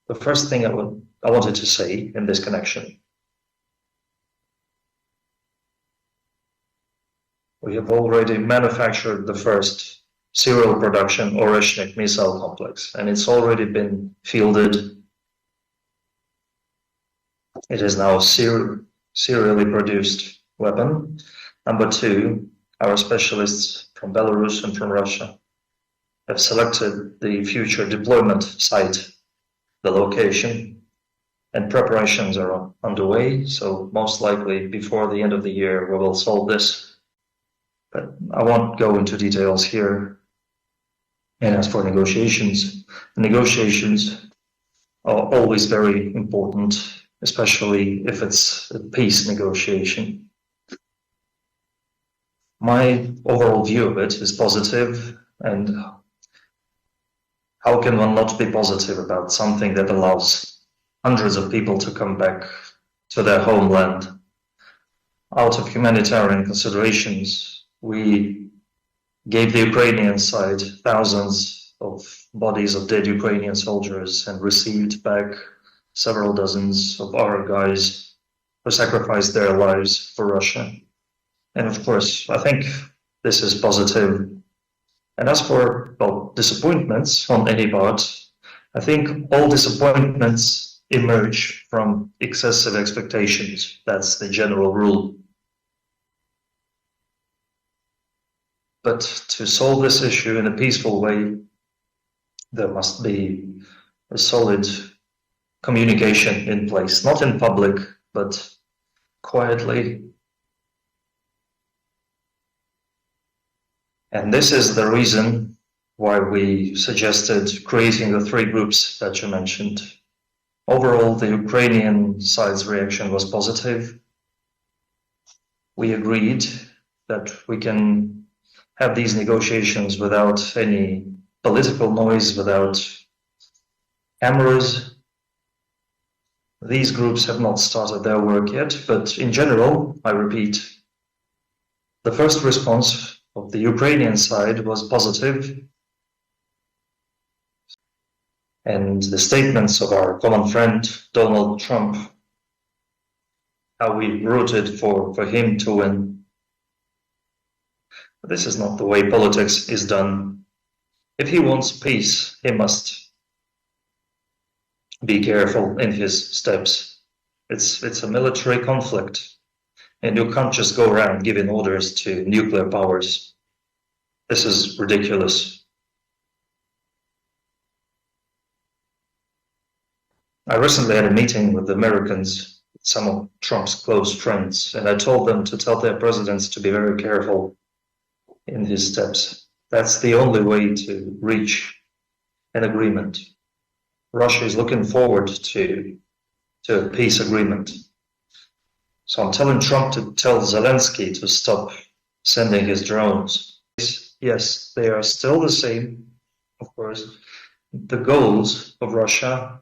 The first thing I wanted to say in this connection, we have already manufactured the first serial production Oreshnik missile complex, and it's already been fielded. It is now a serially produced weapon. Number two, our specialists from Belarus and from Russia have selected the future deployment site, the location, and preparations are underway. So most likely before the end of the year, we will solve this. But I won't go into details here. And as for negotiations, negotiations are always very important, especially if it's a peace negotiation. My overall view of it is positive, and how can one not be positive about something that allows hundreds of people to come back to their homeland? Out of humanitarian considerations, we gave the Ukrainian side thousands of bodies of dead Ukrainian soldiers and received back several dozens of our guys who sacrificed their lives for Russia. And of course, I think this is positive. And as for, well, disappointments on any part, I think all disappointments emerge from excessive expectations. That's the general rule. But to solve this issue in a peaceful way, there must be a solid communication in place, not in public, but quietly. And this is the reason why we suggested creating the three groups that you mentioned. Overall, the Ukrainian side's reaction was positive. We agreed that we can have these negotiations without any political noise, without cameras. These groups have not started their work yet, but in general, I repeat, the first response of the Ukrainian side was positive, and the statements of our common friend, Donald Trump, how we rooted for him to win. But this is not the way politics is done. If he wants peace, he must be careful in his steps. It's a military conflict, and you can't just go around giving orders to nuclear powers. This is ridiculous. I recently had a meeting with the Americans, some of Trump's close friends, and I told them to tell their presidents to be very careful in his steps. That's the only way to reach an agreement. Russia is looking forward to a peace agreement. So I'm telling Trump to tell Zelensky to stop sending his drones. Yes, they are still the same, of course. The goals of Russia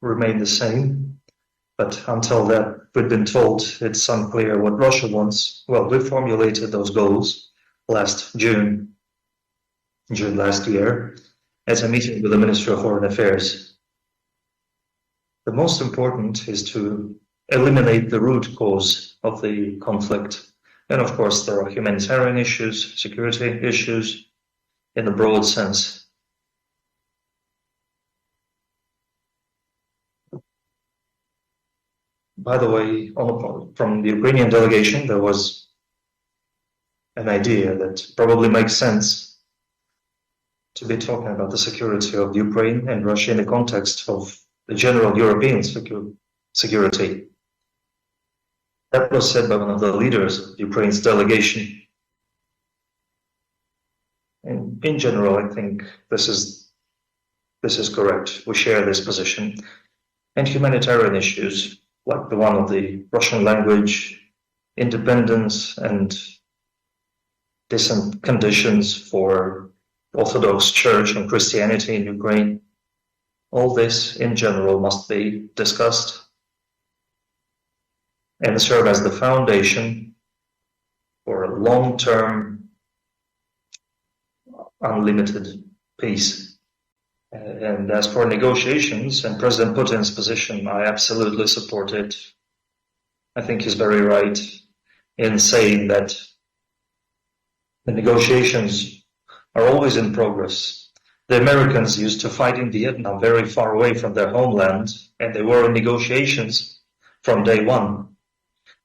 remain the same, but until that, we've been told it's unclear what Russia wants. Well, we formulated those goals last June last year, at a meeting with the Ministry of Foreign Affairs. The most important is to eliminate the root cause of the conflict. And of course, there are humanitarian issues, security issues in a broad sense. By the way, from the Ukrainian delegation, there was an idea that probably makes sense to be talking about the security of Ukraine and Russia in the context of the general European security. That was said by one of the leaders of Ukraine's delegation. And in general, I think this is correct. We share this position. And humanitarian issues, like the one of the Russian language, independence, and decent conditions for Orthodox Church and Christianity in Ukraine, all this in general must be discussed and serve as the foundation for a long-term, unlimited peace. And as for negotiations and President Putin's position, I absolutely support it. I think he's very right in saying that the negotiations are always in progress. The Americans used to fight in Vietnam very far away from their homeland, and they were in negotiations from day one.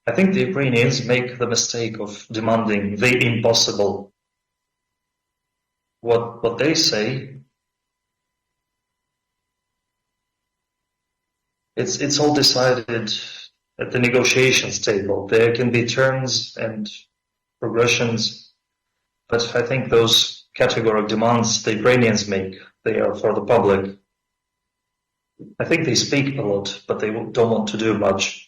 I think the Ukrainians make the mistake of demanding the impossible. What they say, it's all decided at the negotiations table. There can be turns and progressions, but I think those categorical demands the Ukrainians make, they are for the public. I think they speak a lot, but they don't want to do much.